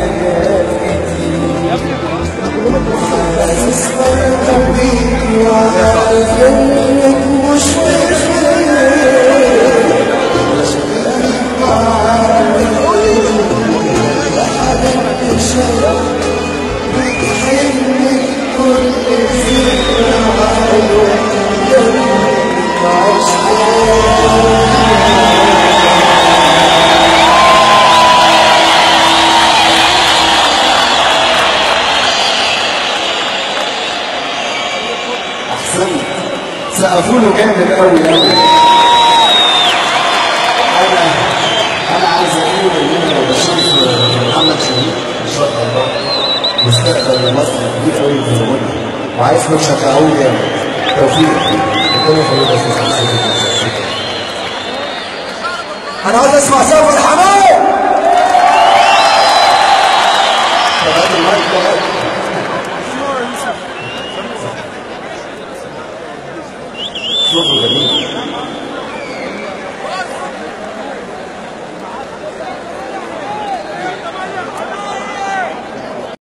حاجات كتير حاسس قلبي وعارف انك مش بخير معاك حبيبتي شرف بتحبني كل فكرة حلوة جنبك عشقك سقفوا له جامد قوي قوي. انا عايز اقول ان انا لو بشوف محمد شريف ان شاء الله مستقبل مصر كبير قوي في الغنى وعايزكم تشجعوه جامد. توفيق. ربنا يخليك يا استاذ. انا عايز اسمع سقف الحمام. صوته جميل.